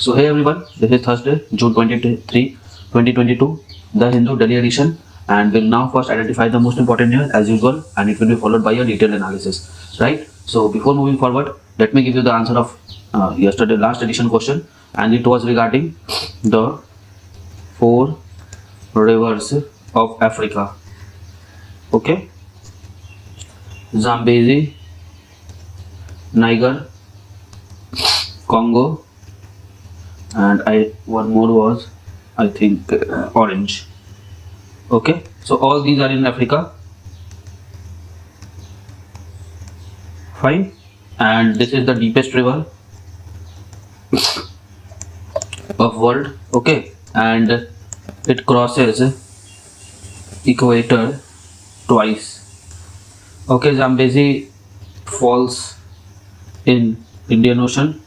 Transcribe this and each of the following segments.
So hey everyone, this is Thursday, June 23, 2022, the Hindu Delhi edition, and we'll now first identify the most important news as usual, and it will be followed by a detailed analysis, right? So before moving forward, let me give you the answer of yesterday last edition question, and it was regarding the 4 rivers of Africa. Okay, Zambezi, Niger, Congo, and one more was I think orange. Okay, so all these are in Africa. Fine, and this is the deepest river of world. Okay, and it crosses equator twice. Okay, Zambezi falls in Indian Ocean.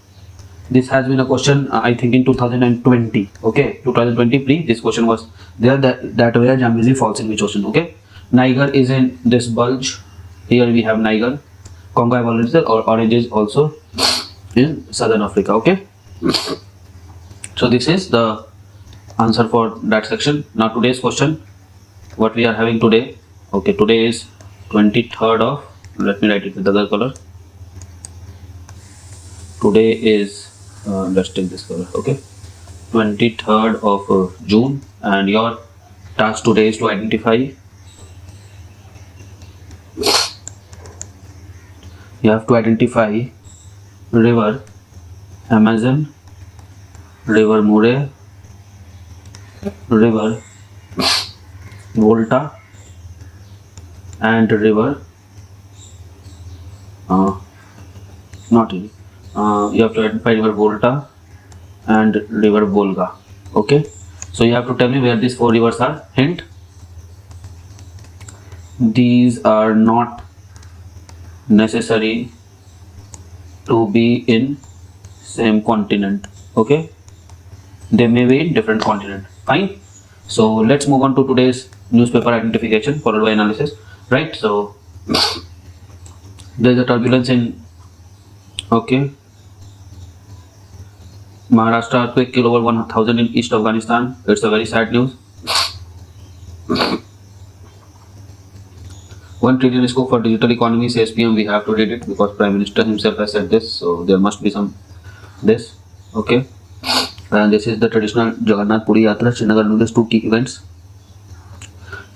This has been a question I think in 2020. Okay, 2020 pre this question was there, that where Zambezi falls in which ocean. Okay, Niger is in this bulge. Here we have Niger. Congo I've already said, or orange is also in southern Africa. Okay, so this is the answer for that section. Now today's question, what we are having today. Okay, today is 23rd of, let me write it with the other color. Today is let's take this color. Okay, 23rd of June, and your task today is to identify. You have to identify river Amazon, river Murray, river Volta, and river not really. You have to identify river Volta and river Volga. Okay, so you have to tell me where these 4 rivers are. Hint: these are not necessary to be in same continent. Okay, they may be in different continent. Fine, so let's move on to today's newspaper identification followed by analysis, right? So there is a turbulence in, okay, Maharashtra earthquake killed over 1,000 in East Afghanistan. It's a very sad news. 1 trillion scope for digital economy, says PM. We have to read it because Prime Minister himself has said this, so there must be some this. Okay, and this is the traditional Jagannath Puri Yatra. Srinagar noodles 2 key events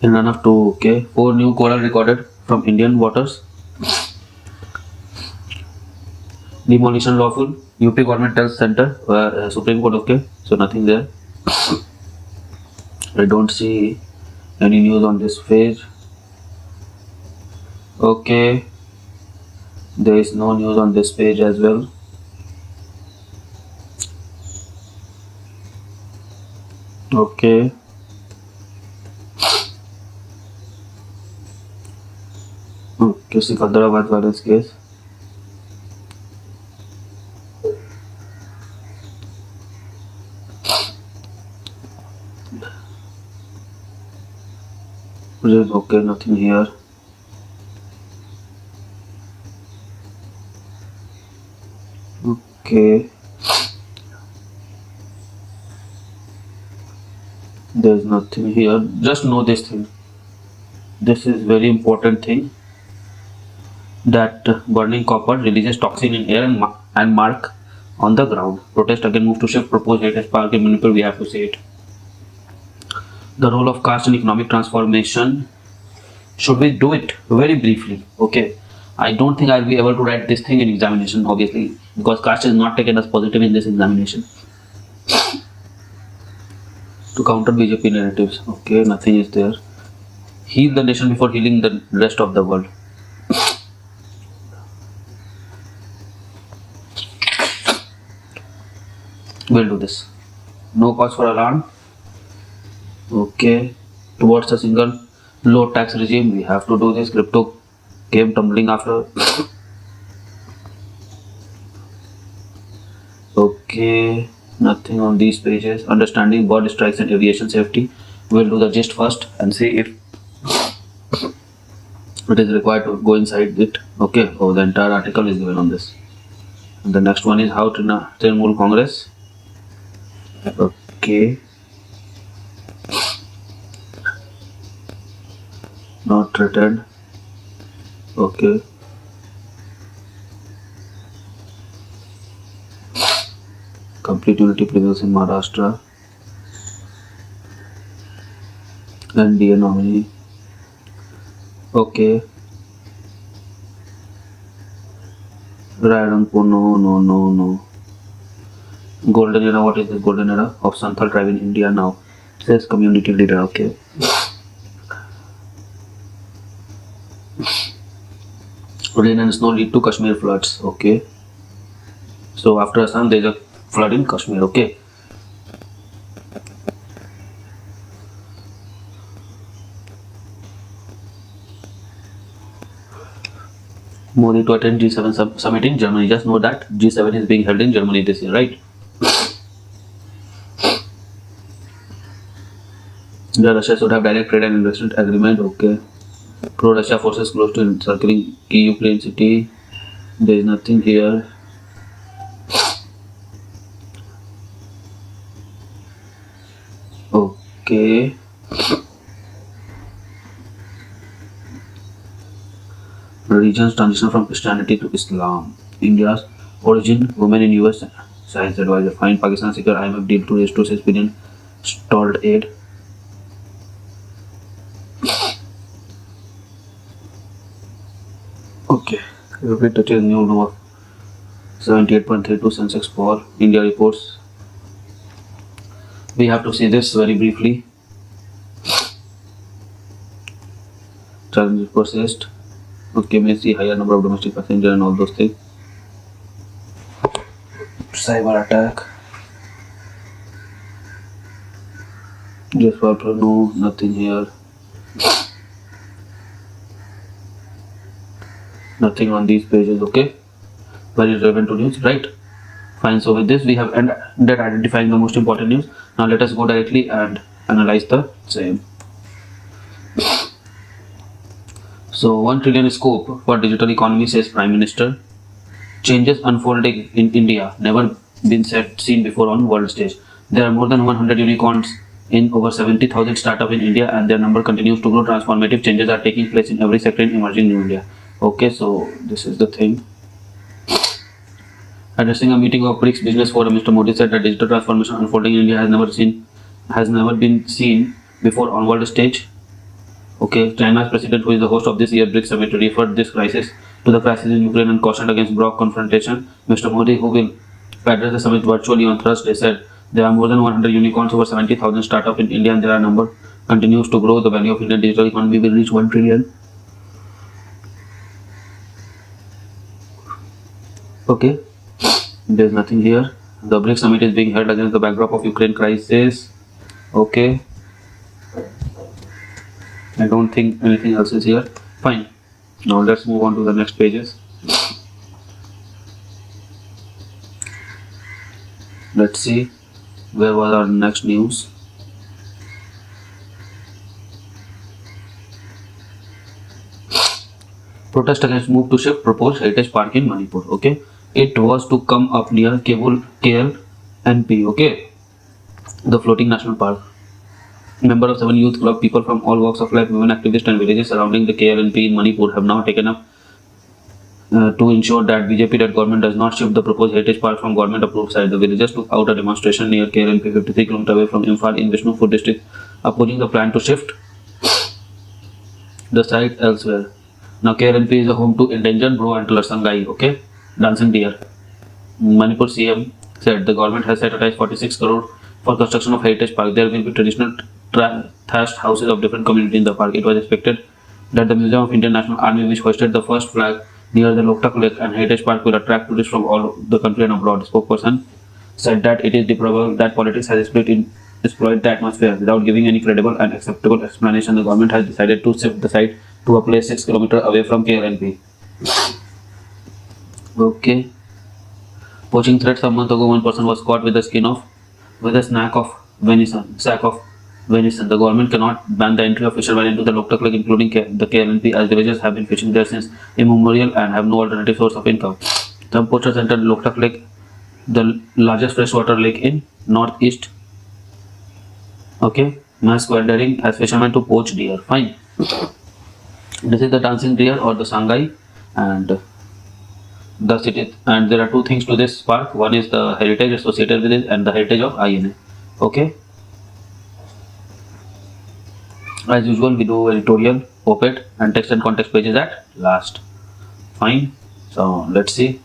in run of 2. Okay, 4 new coral recorded from Indian waters. Demolition lawful. UP government tells center, Supreme Court. Okay, so nothing there. I don't see any news on this page. Okay, there is no news on this page as well. Okay, okay, Sikandarabad violence case. Okay, nothing here. Okay, there is nothing here. Just know this thing. This is very important thing, that burning copper releases toxin in air and mark on the ground. Protest again move to shift proposed latest park in Manipur. We have to say it. The role of caste in economic transformation. Should we do it very briefly? Okay, I don't think I'll be able to write this thing in examination, obviously, because caste is not taken as positive in this examination. To counter BJP narratives. Okay, nothing is there. Heal the nation before healing the rest of the world. We'll do this. No cause for alarm. Okay, towards a single low tax regime. We have to do this. Crypto came tumbling after. Okay, nothing on these pages. Understanding bird strikes and aviation safety. We'll do the gist first and see if it is required to go inside it. Okay, oh, the entire article is given on this. And the next one is how Trinamool Congress Okay. Not threatened. Okay. Complete unity prevails in Maharashtra. NDA nominee. Okay. Rairanpur, no. Golden era, what is this golden era? Of Santhal tribe in India now. Says community leader, okay. Rain and snow lead to Kashmir floods, okay. So after Assam, there is a flood in Kashmir, okay. Modi to attend G7 summit in Germany. Just know that G7 is being held in Germany this year, right? The Russia should have direct trade and investment agreement, okay. Pro-Russia forces close to encircling key Ukraine city. There is nothing here. Okay. Religion's transition from Christianity to Islam. India's origin. Women in US science advisor find Pakistan secure IMF deal to restore 6 billion stalled aid. Okay. Repeat touches new low of 78.32 Sensex for India reports. We have to see this very briefly. Challenges persist. Okay, may see higher number of domestic passengers and all those things. Cyber attack. Just for no, nothing here. Nothing on these pages, okay? Very relevant to news, right? Fine, so with this we have ended identifying the most important news. Now let us go directly and analyze the same. So 1 trillion scope for digital economy, says Prime Minister. Changes unfolding in India, never been seen before on world stage. There are more than 100 unicorns in over 70,000 startups in India, and their number continues to grow. Transformative changes are taking place in every sector in emerging New India. Okay, so this is the thing. Addressing a meeting of BRICS Business Forum, Mr. Modi said that digital transformation unfolding in India has never been seen before on world stage. Okay, China's president, who is the host of this year's BRICS summit, referred this crisis to the crisis in Ukraine and cautioned against broad confrontation. Mr. Modi, who will address the summit virtually on Thursday, said there are more than 100 unicorns, over 70,000 startups in India, and their number continues to grow. The value of Indian digital economy will reach 1 trillion. Okay, there's nothing here. The BRICS summit is being held against the backdrop of Ukraine crisis. Okay, I don't think anything else is here. Fine. Now let's move on to the next pages. Let's see where was our next news. Protest against move to shift proposed heritage park in Manipur. Okay, it was to come up near KLNP. Okay, the floating national park. Member of 7 youth club, people from all walks of life, women activists and villages surrounding the KLNP in Manipur have now taken up to ensure that BJP-led government does not shift the proposed heritage park from government approved site. The villagers took out a demonstration near KLNP 53 km away from Imphal in Bishnupur district, opposing the plan to shift the site elsewhere. Now KLNP is a home to endangered Bro antler Sangai, okay, dancing deer. Manipur CM said the government has set aside 46 crore for construction of heritage park. There will be traditional thatched houses of different communities in the park. It was expected that the Museum of Indian National Army, which hoisted the first flag near the Loktak Lake and Heritage Park, will attract tourists from all the country and abroad. Spokesperson said that it is deplorable that politics has exploited the atmosphere. Without giving any credible and acceptable explanation, the government has decided to shift the site to a place 6 km away from KLNP. Okay. Poaching threats. A month ago, one person was caught with a sack of venison. The government cannot ban the entry of fishermen into the Loktak Lake, including the KLNP, as villagers have been fishing there since immemorial and have no alternative source of income. Some poachers entered Loktak Lake, the largest freshwater lake in northeast Okay, mask wandering as fishermen to poach deer. Fine. This is the dancing deer or the Shanghai, and the city. And there are two things to this park. One is the heritage associated with it, and the heritage of INA. Okay. As usual, we do editorial, op-ed, and text and context pages at last. Fine. So let's see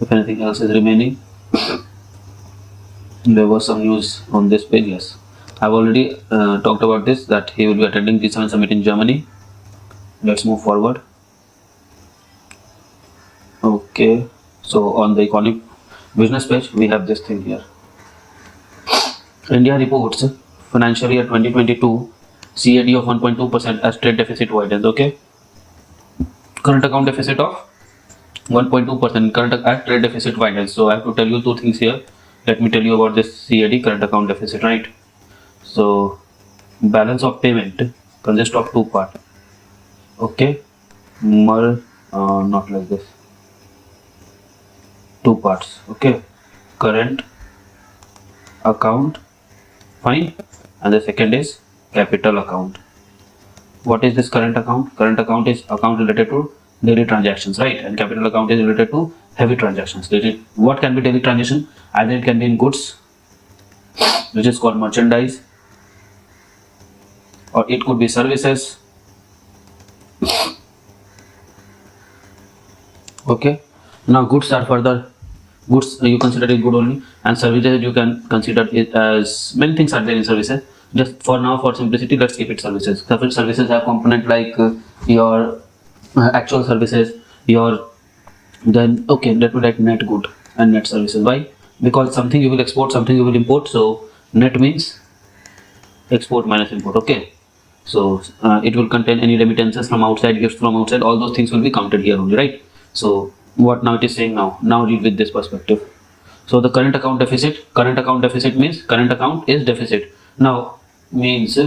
if anything else is remaining. There was some news on this page. Yes, I've already talked about this, that he will be attending G7 summit in Germany. Let's move forward. Okay, so on the economic business page, we have this thing here. India reports financial year 2022 CAD of 1.2% as trade deficit widens. Okay, current account deficit of 1.2%, current as trade deficit widens. So I have to tell you two things here. Let me tell you about this CAD, current account deficit, right? So balance of payment consists of two parts. Okay, not like this. Two parts. Okay, current account, fine, and the second is capital account. What is this current account? Current account is account related to daily transactions, right? And capital account is related to heavy transactions. What can be daily transaction? Either it can be in goods, which is called merchandise, or it could be services. Okay, now goods are further, goods you consider it good only, and services you can consider it as many things are there in services. Just for now, for simplicity, let's keep it services. Services have component like your actual services, your, then okay, let me write net good and net services. Why? Because something you will export, something you will import, so net means export minus import. Okay, so it will contain any remittances from outside, gifts from outside, all those things will be counted here only, right? So what now it is saying, now read with this perspective. So the current account deficit means current account is deficit. Now means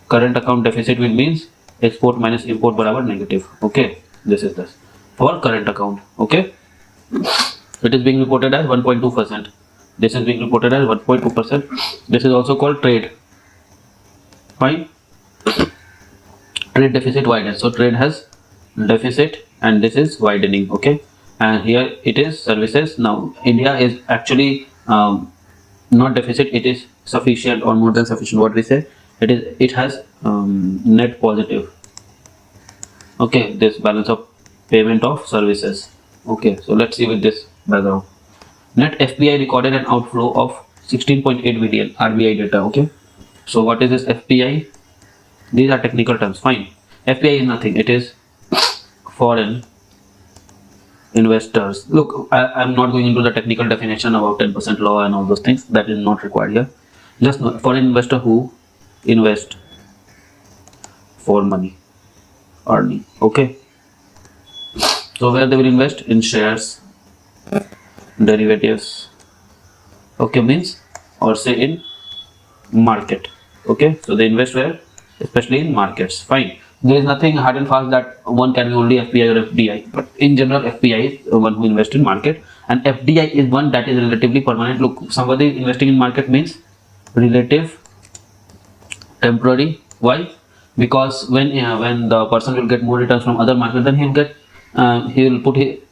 current account deficit will means export minus import barabar negative. Okay, this is this for current account. Okay, it is being reported as 1.2%. This is being reported as 1.2%. This is also called trade. Fine. Trade deficit widens. So trade has deficit and this is widening. Okay, and here it is services. Now India is actually not deficit, it is sufficient or more than sufficient. What we say, it has net positive. Okay, this balance of payment of services. Okay, so let's see with this background. Net FPI recorded an outflow of 16.8 billion RBI data. Okay, so what is this FPI? These are technical terms. Fine, FPI is nothing, it is foreign investors. Look, I'm not going into the technical definition about 10% law and all those things, that is not required here. Just foreign investor who invest for money earning. Okay, so where they will invest? In shares, derivatives, okay, means, or say in market. Okay, so they invest where? Especially in markets. Fine, there is nothing hard and fast that one can be only FPI or FDI, but in general FPI is one who invests in market, and FDI is one that is relatively permanent. Look, somebody investing in market means relative temporary. Why? Because when the person will get more returns from other market, then he will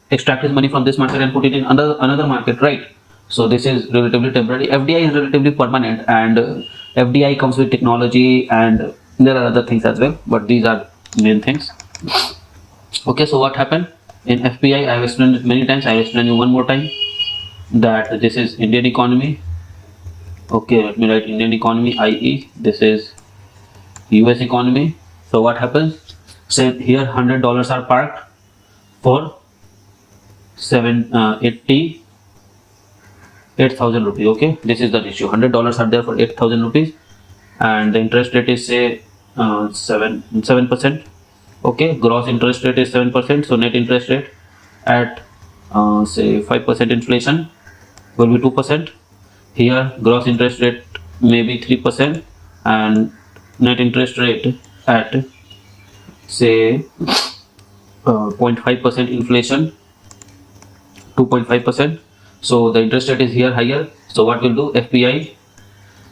extract his money from this market and put it in another market, right? So this is relatively temporary. FDI is relatively permanent, and FDI comes with technology, and there are other things as well, but these are main things. Okay, so what happened in FPI? I have explained it many times. I will explain you one more time, that this is Indian economy. Okay, let me write Indian economy, i.e. this is US economy. So what happens? Say here $100 are parked for 88,000 rupees. Okay, this is the ratio. $100 are there for 8,000 rupees, and the interest rate is say 7%. Okay, gross interest rate is 7%. So net interest rate at say 5% inflation will be 2%. Here gross interest rate may be 3%, and net interest rate at say 0.5% inflation, 2.5%. So the interest rate is here higher. So what will do? FPI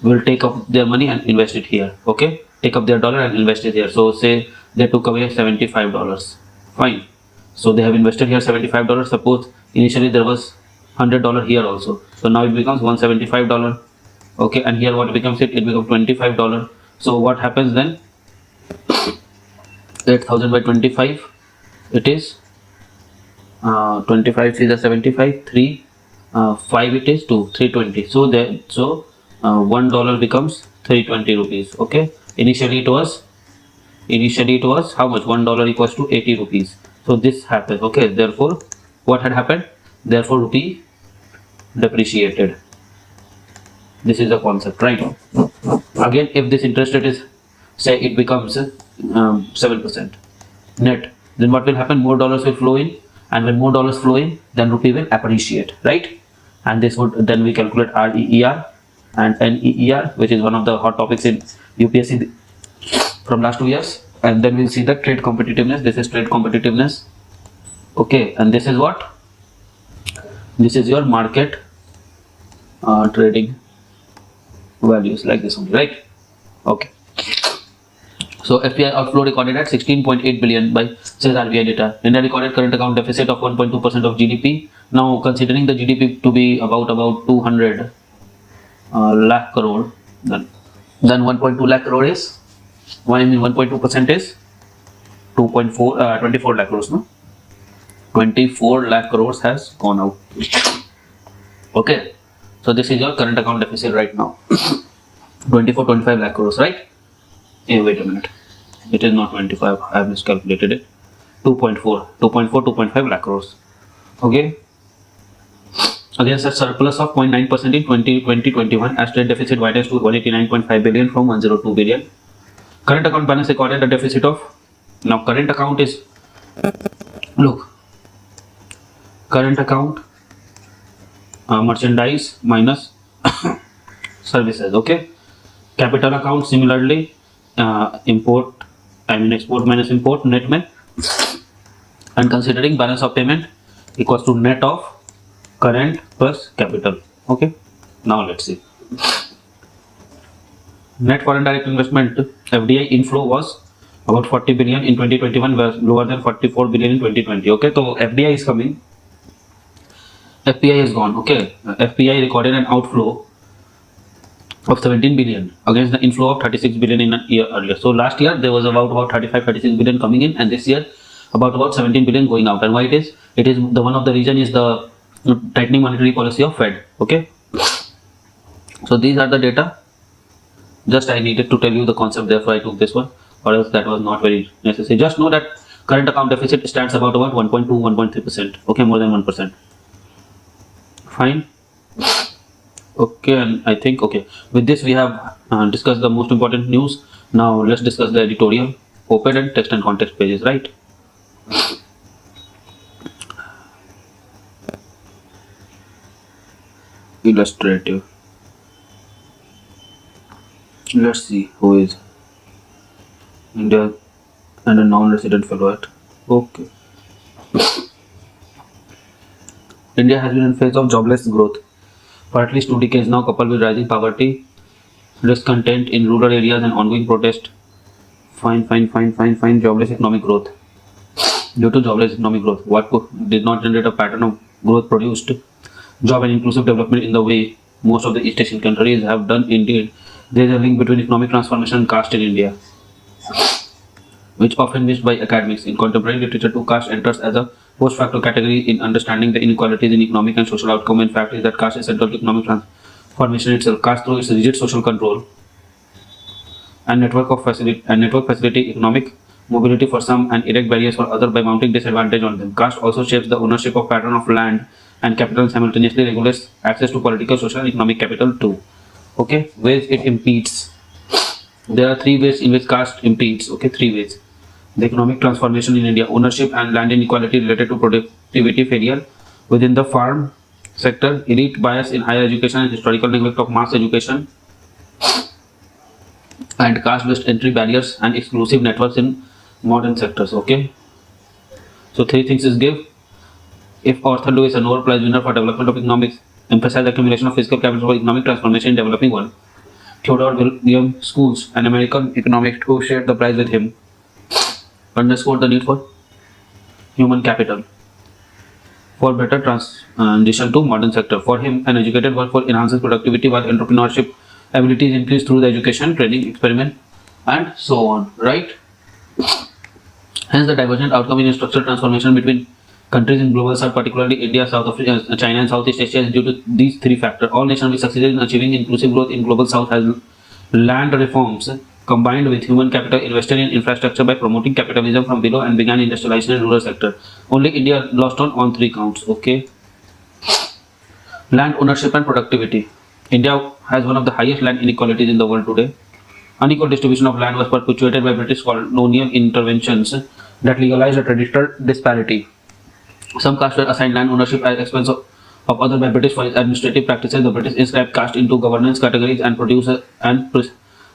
will take up their money and invest it here. Okay, take up their dollar and invest it here. So say they took away $75. Fine. So they have invested here $75. Suppose initially there was $100 here also. So now it becomes $175. Okay, and here what becomes it? It becomes $25. So what happens then? 8,000 by 25. It is 25 is a 75. 3 5 it is 2 320. So there $1 becomes 320 rupees. Okay, initially it was how much? $1 equals to 80 rupees. So this happens. Okay, therefore what had happened? Therefore rupee depreciated. This is the concept, right? Again, if this interest rate is, say it becomes 7% net, then what will happen? More dollars will flow in, and when more dollars flow in, then rupee will appreciate, right? And this would then we calculate REER and NEER, which is one of the hot topics in UPSC from last 2 years. And then we'll see the trade competitiveness. This is trade competitiveness. Okay, and this is what? This is your market trading values, like this only, right? Okay. So FPI outflow recorded at 16.8 billion by says RBI data. India recorded current account deficit of 1.2% of GDP. Now considering the GDP to be about 200 lakh crore, then 1.2 lakh crore is, what I mean 1.2% is 24 lakh crores, no? 24 lakh crores has gone out. Okay, so this is your current account deficit right now. 25 lakh crores, right? Hey, wait a minute, it is not 25, I have miscalculated it. 2.5 lakh crores. Okay, against a surplus of 0.9% in 2021, as trade deficit widens to 189.5 billion from 102 billion. Current account balance recorded a deficit of, now current account is, look, current account merchandise minus services. Okay, capital account similarly, export minus import, net mein, and considering balance of payment equals to net of current plus capital. Okay, now let's see. Net foreign direct investment FDI inflow was about 40 billion in 2021, was lower than 44 billion in 2020. Okay, so FDI is coming, FPI is gone. Okay, FPI recorded an outflow of 17 billion against the inflow of 36 billion in a year earlier. So last year there was about 36 billion coming in, and this year about 17 billion going out. And why it is? It is the one of the reason is the tightening monetary policy of Fed. Okay, so these are the data. Just I needed to tell you the concept, therefore I took this one, or else that was not very necessary. Just know that current account deficit stands about 1.2 1.3%. Okay, more than 1%. Fine. Okay, and I think, okay, with this we have discussed the most important news. Now let's discuss the editorial, op-ed and text and context pages, right? Illustrative. Let's see who is India and a non-resident fellow at. Okay. India has been in phase of jobless growth for at least 2 decades now, coupled with rising poverty, discontent in rural areas, and ongoing protest. Fine. Jobless economic growth. Due to jobless economic growth, what did not generate a pattern of growth produced job and inclusive development in the way most of the East Asian countries have done. Indeed, there is a link between economic transformation and caste in India, which often missed by academics. In contemporary literature, too, caste enters as a post facto category in understanding the inequalities in economic and social outcome. In fact, is that caste is central to economic transformation itself. Caste, through its rigid social control and network facility economic mobility for some and erect barriers for others by mounting disadvantage on them. Caste also shapes the ownership of pattern of land and capital, and simultaneously regulates access to political, social, and economic capital too. Okay, ways it impedes. There are 3 ways in which caste impedes. Okay, 3 ways. The economic transformation in India, ownership and land inequality related to productivity failure within the farm sector, elite bias in higher education and historical neglect of mass education, and caste-based entry barriers and exclusive networks in modern sectors. Okay, so 3 things is give. If author do is a Nobel Prize winner for development of economics, emphasize accumulation of physical capital for economic transformation in developing world. Theodore William Schools, an American economist who shared the prize with him, underscored the need for human capital for better transition to modern sector. For him, an educated workforce enhances productivity while entrepreneurship abilities increase through the education, training, experiment, and so on. Right? Hence, the divergent outcome in structural transformation between countries in global south, particularly India, South Africa, China, and Southeast Asia, is due to these three factors. All nations which succeeded in achieving inclusive growth in global south has land reforms combined with human capital invested in infrastructure by promoting capitalism from below and began industrialization in rural sector. Only India lost on three counts. Okay. Land ownership and productivity. India has one of the highest land inequalities in the world today. Unequal distribution of land was perpetuated by British colonial interventions that legalized a traditional disparity. Some castes were assigned land ownership at the expense of other by British for its administrative practices. The British inscribed caste into governance categories and procedures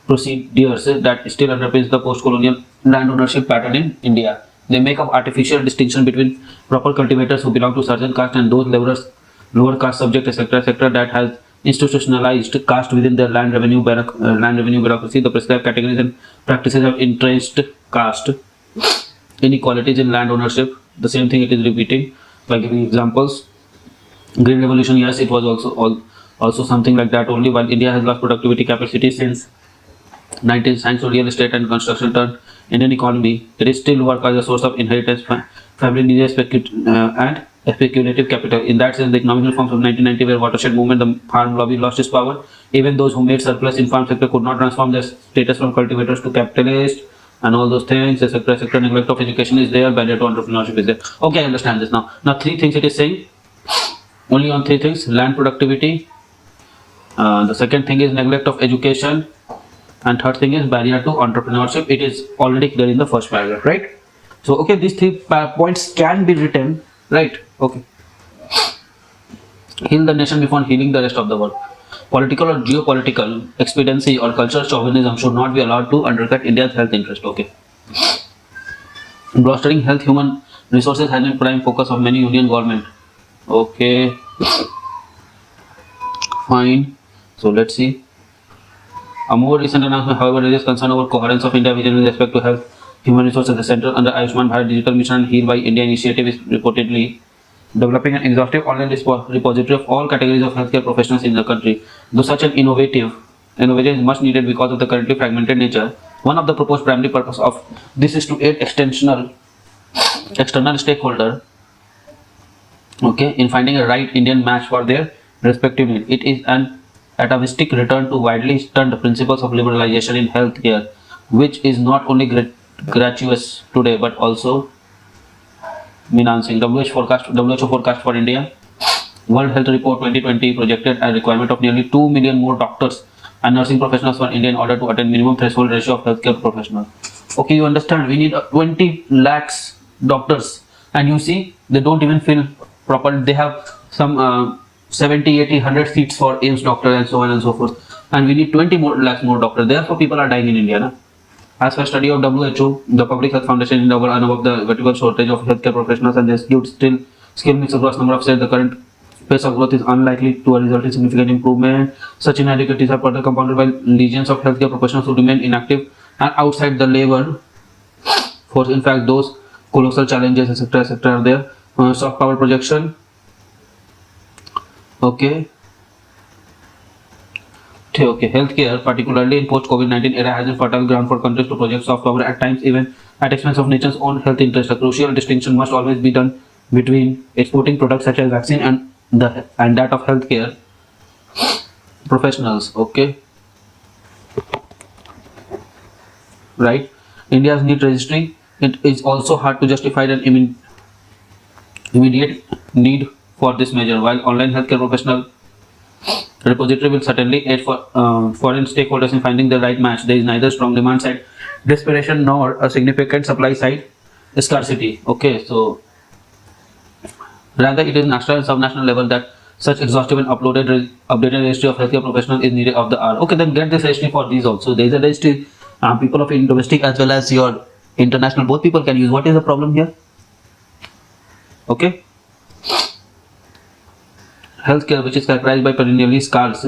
that still underpins the post-colonial land ownership pattern in India. They make up artificial distinction between proper cultivators who belong to certain caste and those lower caste subject, etc., that has institutionalized caste within their land revenue bureaucracy. The prescribed categories and practices have entrenched caste inequalities in land ownership. The same thing it is repeating by giving examples. Green Revolution, yes, it was also something like that only. While India has lost productivity capacity since 19th century, real estate and construction turned Indian economy, it is still work as a source of inheritance, family needs, and speculative capital. In that sense, the economic reforms of 1990 were watershed movement. The farm lobby lost its power. Even those who made surplus in farm sector could not transform their status from cultivators to capitalists and all those things, etc. Neglect of education is there, barrier to entrepreneurship is there. Okay, I understand this now. Now, three things it is saying. Only on three things: land productivity. The second thing is neglect of education, and third thing is barrier to entrepreneurship. It is already clear in the first paragraph, right? So, okay, these three points can be written, right? Okay. Heal the nation before healing the rest of the world. Political or geopolitical expediency or cultural chauvinism should not be allowed to undercut India's health interest. Okay. Bolstering health human resources has been prime focus of many union government. Okay. Fine. So let's see. A more recent announcement, however, raises concern over coherence of India vision with respect to health human resources. The Central under Ayushman Bharat Digital Mission and Heal by India initiative is reportedly developing an exhaustive online repository of all categories of healthcare professionals in the country. Though such an innovation is much needed because of the currently fragmented nature, one of the proposed primary purpose of this is to aid external stakeholder, okay, in finding a right Indian match for their respective need. It is an atavistic return to widely stunned principles of liberalization in healthcare, which is not only gratuitous today but also menacing. WHO forecast for India. World Health Report 2020 projected a requirement of nearly 2 million more doctors and nursing professionals for India in order to attain minimum threshold ratio of healthcare professionals. Okay, you understand? We need 20 lakhs doctors, and you see, they don't even fill proper. They have some 70, 80, 100 seats for AIMS doctor and so on and so forth, and we need 20 lakhs more doctors. Therefore, people are dying in India. Na? As per study of WHO, the Public Health Foundation in above the vertical shortage of healthcare professionals and their skill mix across number of states, the current pace of growth is unlikely to result in significant improvement. Such inadequacies are further compounded by legions of healthcare professionals who remain inactive and outside the labor force. In fact, those colossal challenges, etc., are there. Soft power projection. Okay. Healthcare, particularly in post-COVID-19 era, has been fertile ground for countries to project soft power, at times even at expense of nation's own health interests. A crucial distinction must always be done between exporting products such as vaccine and that of healthcare professionals. Okay, right? India's need registry. It is also hard to justify an immediate need for this measure. While online healthcare professional repository will certainly aid for foreign stakeholders in finding the right match, there is neither strong demand side desperation nor a significant supply side scarcity. Okay, so rather it is national and subnational level that such exhaustive and updated registry of healthcare professionals is needed of the hour. Okay, then get this registry for these also. There is a registry, people of domestic as well as your international, both people can use. What is the problem here? Okay. Healthcare, which is characterized by perennially scarce.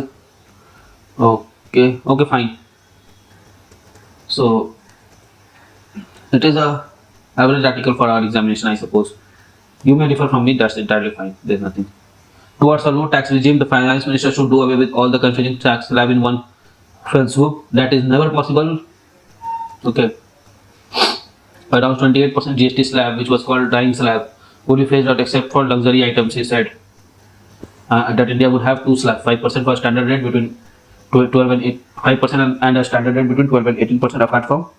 Okay, fine. So it is a average article for our examination, I suppose. You may differ from me, that's entirely fine. There's nothing. Towards a low tax regime, the finance minister should do away with all the confusing tax slab in one fell swoop. That is never possible. Okay. Around 28% GST slab, which was called dying slab, would be phased out except for luxury items, he said. That India would have two slabs, 5% for standard rate between 12 and 5% and a standard rate between 12 and 18% apart from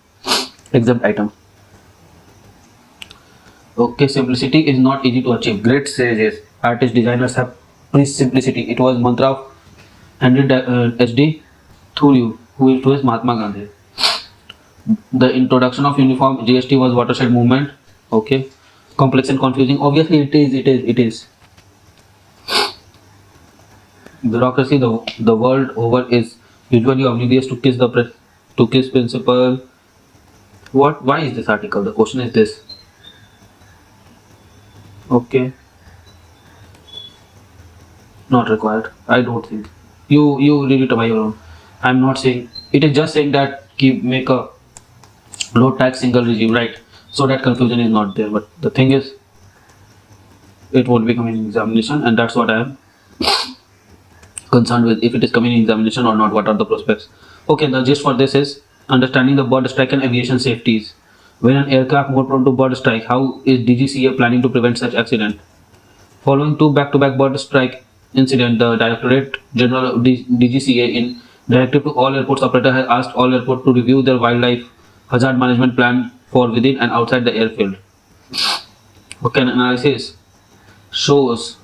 exempt item. Okay, simplicity is not easy to achieve. Great sages, artists, designers have preached simplicity. It was mantra of Henry H.D. Thoreau, who is Mahatma Gandhi. The introduction of uniform GST was watershed movement. Okay, complex and confusing. Obviously, it is. Bureaucracy the world over is usually oblivious to kiss principle. What? Why is this article? The question is this. Okay, not required. I don't think. You read it by your own. I'm not saying. It is just saying that make a low tax single regime, right? So that confusion is not there. But the thing is, it won't be coming in examination, and that's what I am concerned with. If it is coming in examination or not, what are the prospects? Okay, the gist for this is understanding the bird strike and aviation safeties. When an aircraft more prone to bird strike, how is DGCA planning to prevent such accident? Following two back-to-back bird strike incident, the Directorate General of DGCA in directive to all airports operator has asked all airports to review their wildlife hazard management plan for within and outside the airfield. Okay, an analysis shows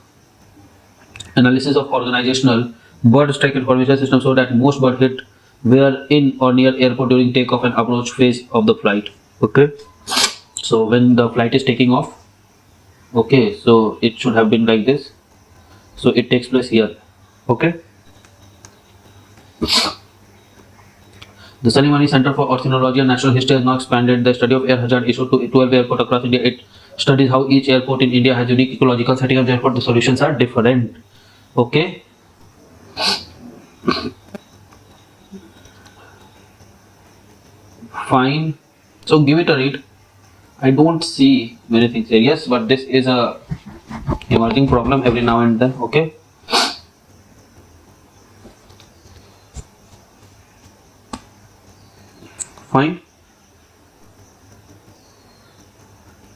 analysis of organizational bird strike information system so that most bird hit were in or near airport during takeoff and approach phase of the flight. Okay, so when the flight is taking off, okay, so it should have been like this. So it takes place here. Okay. The Salimani Center for Oceanology and Natural History has now expanded the study of air hazard issue to 12 airports across India. It studies how each airport in India has unique ecological setting and therefore the solutions are different. Okay. Fine. So give it a read. I don't see many things here. Yes, but this is a emerging problem every now and then. Okay. Fine.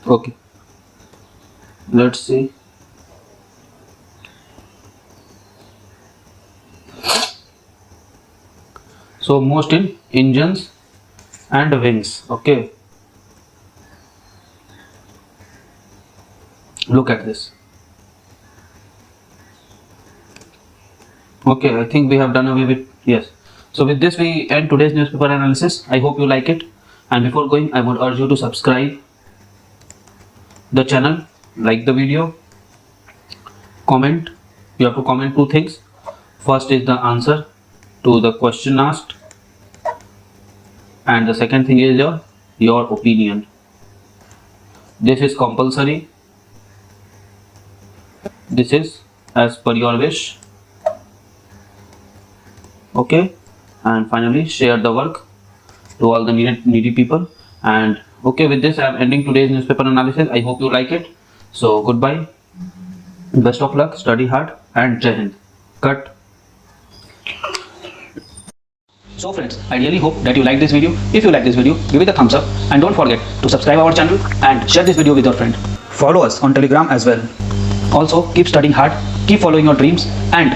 Okay. Let's see. So most in engines and wings. Okay. Look at this. Okay, I think we have done away with, yes. So with this we end today's newspaper analysis. I hope you like it. And before going, I would urge you to subscribe the channel, like the video, comment. You have to comment two things. First is the answer to the question asked, and the second thing is your opinion. This is compulsory. This is as per your wish. Okay, and finally share the work to all the needy people. And okay, with this I am ending today's newspaper analysis. I hope you like it. So goodbye, best of luck, study hard, and Jai Hind. Cut. So friends, I really hope that you like this video. If you like this video, give it a thumbs up and don't forget to subscribe our channel and share this video with your friend. Follow us on Telegram as well. Also, keep studying hard, keep following your dreams, and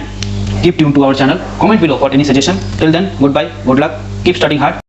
keep tuned to our channel. Comment below for any suggestion. Till then, goodbye, good luck, keep studying hard.